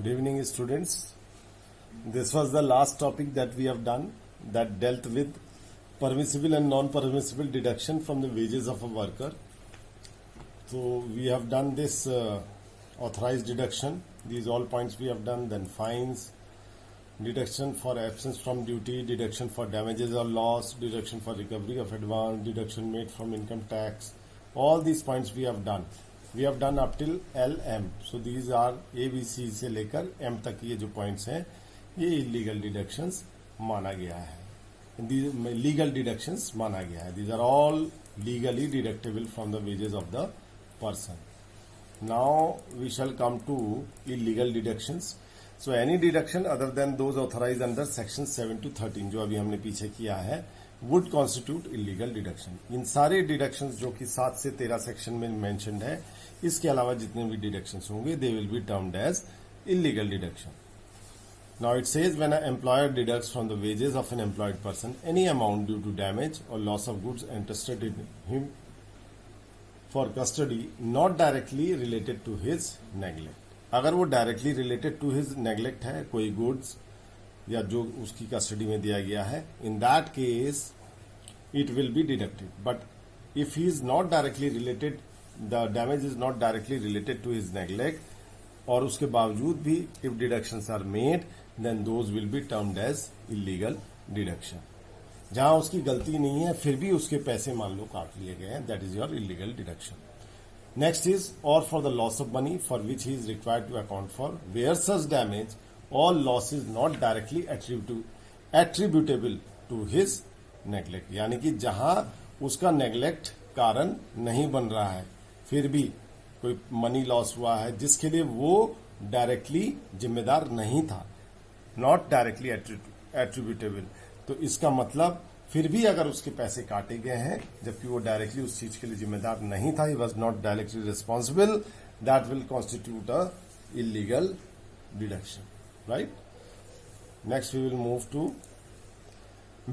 Good evening, students. This was the last topic that we have done that dealt with permissible and non-permissible deduction from the wages of a worker. So we have done this authorized deduction. These all points we have done. Then fines, deduction for absence from duty, deduction for damages or loss, deduction for recovery of advance, deduction made from income tax. All these points we have done. We have done up till LM. So these are ABC से लेकर M तक ये जो points हैं ये illegal deductions माना गया है. These legal deductions माना गया है. These are all legally deductible from the wages of the person. Now we shall come to illegal deductions. So any deduction other than those authorized under section 7 to 13 जो अभी हमने पीछे किया है would constitute illegal deduction. इन सारे deductions जो कि 7 से 13 सेक्शन में mentioned है, इसके अलावा जितने भी deductions होंगे they will be termed as illegal deduction. Now it says when an employer deducts from the wages of an employed person any amount due to damage or loss of goods entrusted in him for custody not directly related to his neglect. अगर वो directly related to his neglect है, कोई goods या जो उसकी custody में दिया गया है, in that case it will be deducted. But if he is not directly related, the damage is not directly related to his neglect, और उसके बावजूद भी if deductions are made then those will be termed as illegal deduction. जहां उसकी गलती नहीं है फिर भी उसके पैसे मान लो काट लिए गए हैं, that is your illegal deduction. Next is और for the loss of money for which he is required to account for where such damage all loss is not directly attributable to his neglect. यानी कि जहां उसका neglect कारण नहीं बन रहा है फिर भी कोई मनी लॉस हुआ है जिसके लिए वो डायरेक्टली जिम्मेदार नहीं था, नॉट डायरेक्टली एट्रीब्यूटेबल. तो इसका मतलब फिर भी अगर उसके पैसे काटे गए हैं जबकि वो डायरेक्टली उस चीज के लिए जिम्मेदार नहीं था, he was not directly responsible, that will constitute a illegal deduction. Right? Next we will move to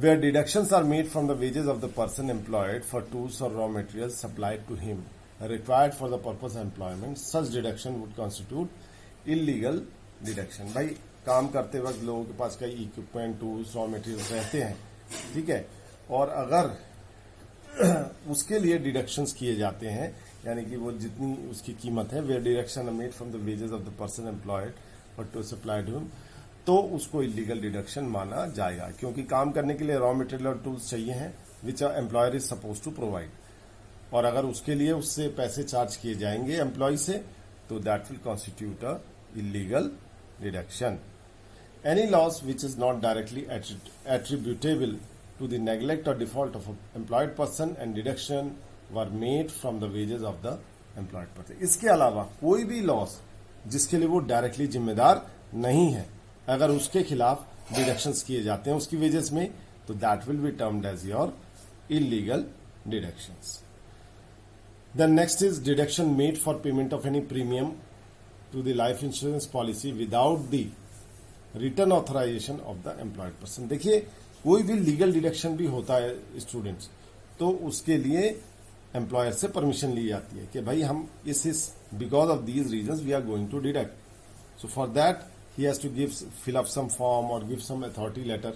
where deductions are made from the wages of the person employed for tools or raw materials supplied to him required for the purpose of employment. Such deduction would constitute illegal deduction. भाई काम करते वक्त लोगों के पास कई equipment, tools, raw materials रहते हैं, ठीक है, और अगर उसके लिए डिडक्शंस किए जाते हैं यानी कि वो जितनी उसकी कीमत है, where deduction are made from the wages of the person employed और टू सप्लाई टू हिम, तो उसको इलीगल डिडक्शन माना जाएगा क्योंकि काम करने के लिए रॉ मटेरियल और टूल्स चाहिए हैं which employer is suppose to provide, और अगर उसके लिए उससे पैसे चार्ज किए जाएंगे एम्प्लॉय से तो that will constitute a illegal deduction. Any loss which is not directly attributable to the neglect और default of employed person and deduction were made from the wages of the employed person. इसके अलावा कोई भी loss जिसके लिए वो directly जिम्मेदार नहीं है अगर उसके खिलाफ डिडक्शंस किए जाते हैं उसकी वेजेस में तो that will be termed as your illegal deductions. Then next is deduction made for payment of any premium to the life insurance policy without the return authorization of the employed person. देखिए कोई भी legal deduction भी होता है students तो उसके लिए employer से परमिशन ली जाती है कि भाई हम इस because of these reasons we are going to deduct. So for that he has to fill up some form or give some authority letter.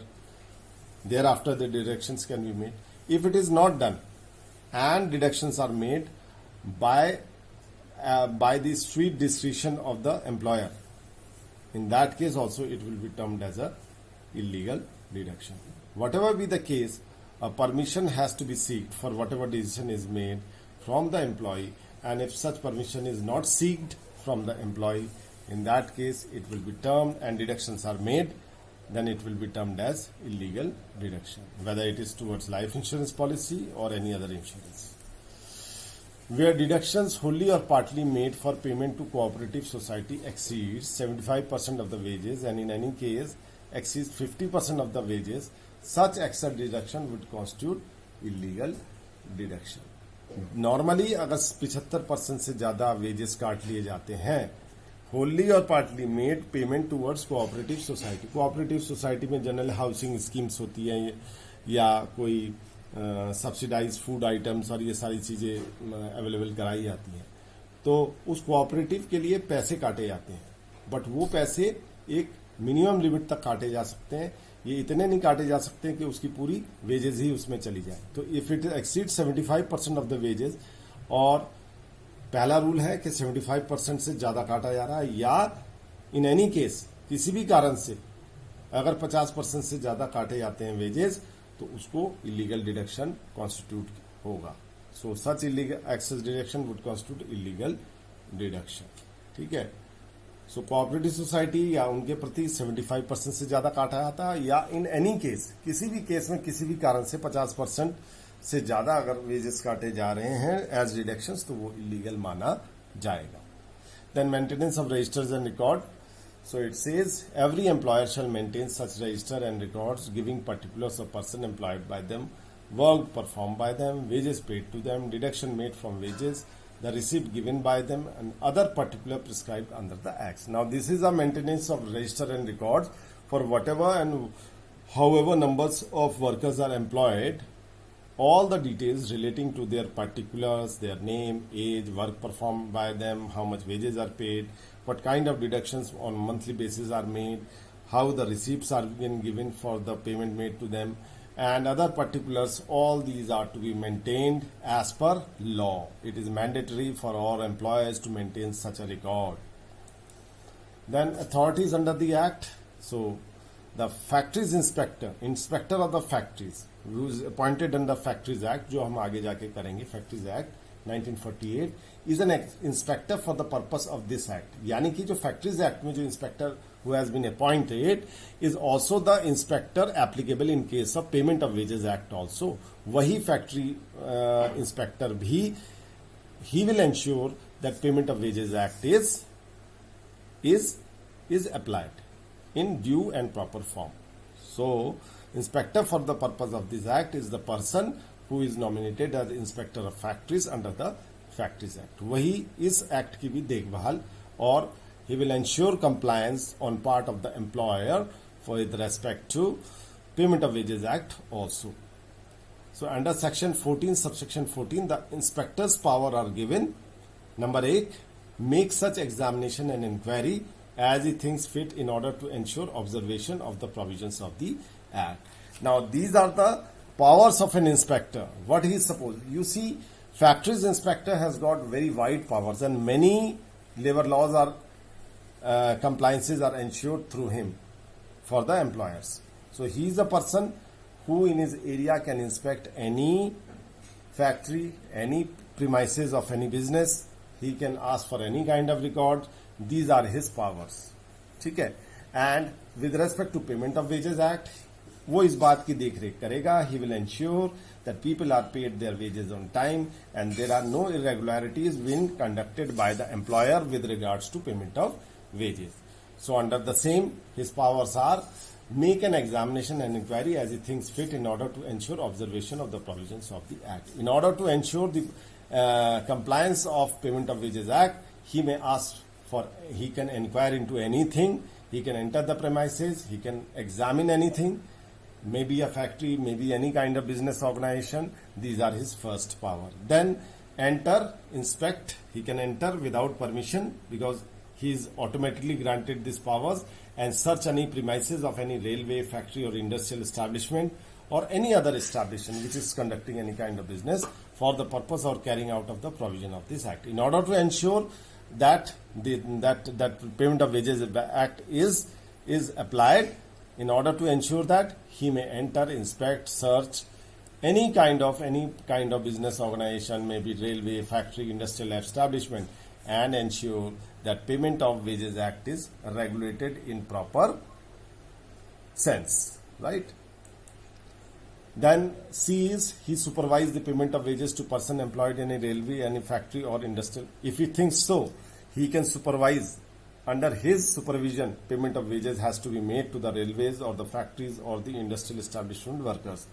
Thereafter the deductions can be made. If it is not done and deductions are made by the sweet discretion of the employer, in that case also it will be termed as a illegal deduction. Whatever be the case, a permission has to be sought for whatever decision is made from the employee, and if such permission is not sought from the employee, in that case it will be termed and deductions are made, then it will be termed as illegal deduction, whether it is towards life insurance policy or any other insurance. Where deductions wholly or partly made for payment to cooperative society exceeds 75% of the wages and in any case exceeds 50% of the wages, such excess deduction would constitute illegal deduction. Normally अगर 75% से ज्यादा wages काट लिए जाते हैं होली और partly made payment towards cooperative society. Cooperative society में general housing schemes होती हैं या कोई सब्सिडाइज फूड आइटम्स और ये सारी चीजें अवेलेबल कराई जाती हैं, तो उस कोऑपरेटिव के लिए पैसे काटे जाते हैं बट वो पैसे एक मिनिमम लिमिट तक काटे जा सकते हैं, ये इतने नहीं काटे जा सकते कि उसकी पूरी वेजेस ही उसमें चली जाए। तो if it exceed 75% of the wages, और पहला रूल है कि 75% से ज्यादा काटा जा रहा है, या इन एनी केस किसी भी कारण से अगर 50% से ज्यादा काटे जाते हैं वेजेस, तो उसको इलीगल डिडक्शन कॉन्स्टिट्यूट होगा। So such illegal excess deduction would constitute illegal deduction. ठीक है। सो कोऑपरेटिव सोसाइटी या उनके प्रति 75% से ज्यादा काटा जाता है, या इन एनी केस किसी भी केस में किसी भी कारण से 50% से ज्यादा अगर वेजेस काटे जा रहे हैं एज डिडक्शंस, तो वो इलीगल माना जाएगा। Then maintenance of registers and record. So it says every employer shall maintain such register and records giving particulars of person employed by them, work performed by them, wages paid to them, deduction made from wages, the receipt given by them, and other particular prescribed under the acts. Now this is a maintenance of register and records for whatever and however numbers of workers are employed. All the details relating to their particulars, their name, age, work performed by them, how much wages are paid, what kind of deductions on monthly basis are made, how the receipts are being given for the payment made to them, and other particulars, all these are to be maintained as per law. It is mandatory for all employers to maintain such a record. Then authorities under the act. So the factories inspector of the factories, who is appointed under Factories Act, जो हम आगे जाके करेंगे, Factories Act 1948, is an inspector for the purpose of this act. यानी कि जो Factories Act में जो inspector who has been appointed is also the inspector applicable in case of Payment of Wages Act also. वही factory inspector भी, he will ensure that Payment of Wages Act is applied in due and proper form. So inspector for the purpose of this act is the person who is nominated as inspector of factories under the Factories Act. वही इस act की भी देखभाल, और he will ensure compliance on part of the employer for with respect to Payment of Wages Act also. So under section 14 subsection 14, the inspector's power are given. Number 8, make such examination and inquiry as he thinks fit in order to ensure observation of the provisions of the act. Now these are the powers of an inspector. What he is supposed. You see, factories inspector has got very wide powers, and many labor laws are compliances are ensured through him for the employers. So he is a person who in his area can inspect any factory, any premises of any business. He can ask for any kind of record. These are his powers. ठीक है. And with respect to Payment of Wages Act, वो इस बात की देख रेख करेगा. He will ensure that people are paid their wages on time and there are no irregularities being conducted by the employer with regards to payment of wages. So under the same, his powers are make an examination and inquiry as he thinks fit in order to ensure observation of the provisions of the Act. In order to ensure the compliance of Payment of Wages Act, he may ask for, he can inquire into anything, he can enter the premises, he can examine anything, maybe a factory, maybe any kind of business organization. These are his first power. Then enter, inspect, he can enter without permission because he is automatically granted these powers, and search any premises of any railway, factory or industrial establishment or any other establishment which is conducting any kind of business for the purpose or carrying out of the provision of this act. In order to ensure that that Payment of Wages Act is applied, in order to ensure that, he may enter, inspect, search any kind of business organization, maybe railway, factory, industrial establishment, and ensure that Payment of Wages Act is regulated in proper sense, right? Then C is, he supervise the payment of wages to person employed in a railway, any factory or industrial. If he thinks so, he can supervise. Under his supervision, payment of wages has to be made to the railways or the factories or the industrial establishment workers.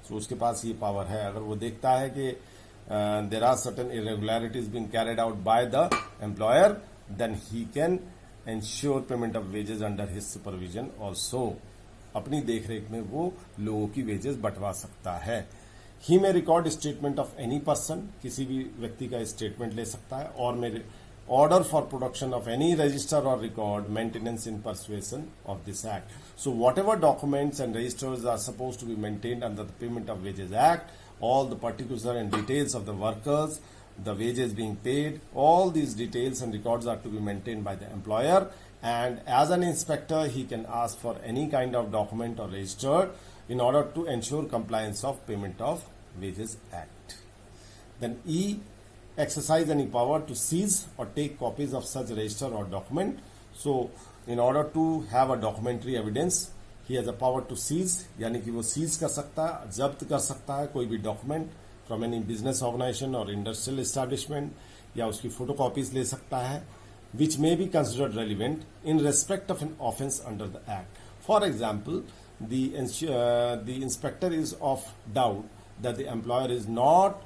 So उसके पास ये power है. अगर वो देखता है कि there are certain irregularities being carried out by the employer, then he can ensure payment of wages under his supervision also. अपनी देखरेख में वो लोगों की वेजेस बंटवा सकता है. ही में record statement of any person, किसी भी व्यक्ति का स्टेटमेंट ले सकता है, order for production of any register or record, maintenance in persuasion of this act. So whatever documents and registers are supposed to be maintained under the Payment of Wages Act, all the particulars and details of the workers, the wages being paid, all these details and records are to be maintained by the employer, and as an inspector he can ask for any kind of document or register in order to ensure compliance of Payment of Wages Act. Then E, exercise any power to seize or take copies of such register or document. So in order to have a documentary evidence, he has a power to seize, यानी कि वो seize कर सकता है, जब्त कर सकता है कोई भी document from any business organization और इंडस्ट्रियल एस्टैब्लिशमेंट, या उसकी फोटोकॉपीज ले सकता है, which may be considered relevant in respect of an offence under the act. For example, the inspector is of doubt that the employer is not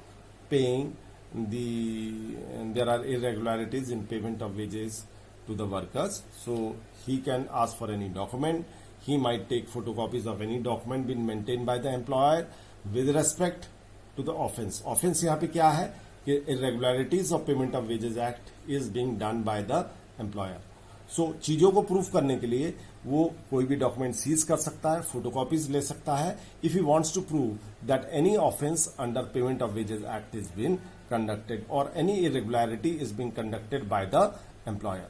paying there are irregularities in payment of wages to the workers, so he can ask for any document. He might take photocopies of any document being maintained by the employer with respect to the offence. Offence यहाँ पे क्या है कि irregularities of Payment of Wages Act is being done by the employer. So चीजों को proof करने के लिए वो कोई भी डॉक्यूमेंट सीज कर सकता है, फोटोकॉपीज ले सकता है, if he wants to prove that any offence under Payment of Wages Act is being conducted or any irregularity is being conducted by the employer.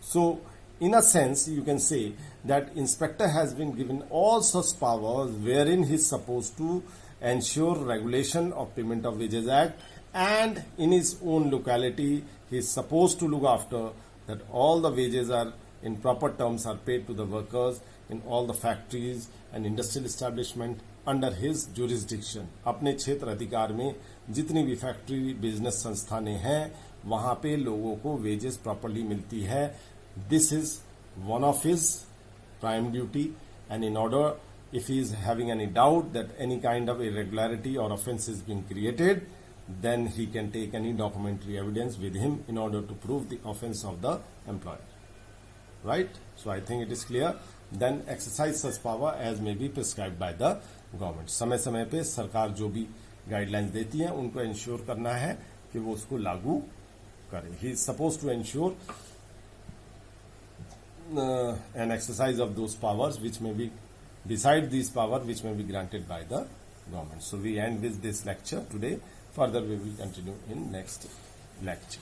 So in a sense, you can say that inspector has been given all such powers wherein he is supposed to ensure regulation of Payment of Wages Act, and in his own locality he is supposed to look after that all the wages are in proper terms are paid to the workers in all the factories and industrial establishment under his jurisdiction. अपने क्षेत्र अधिकार में जितनी भी factory business संस्थानें हैं वहां पे लोगों को वेजेस प्रॉपर्ली मिलती है. This is one of his prime duty, and in order, if he is having any doubt that any kind of irregularity or offence is being created, then he can take any documentary evidence with him in order to prove the offence of the employer. Right? So I think it is clear. Then exercise such power as may be prescribed by the government. समय समय पे सरकार जो भी guidelines देती है उनको ensure करना है कि वो उसको लागू करे. He is supposed to ensure an exercise of those powers which may be beside these powers which may be granted by the government. So we end with this lecture today. Further we will continue in next lecture.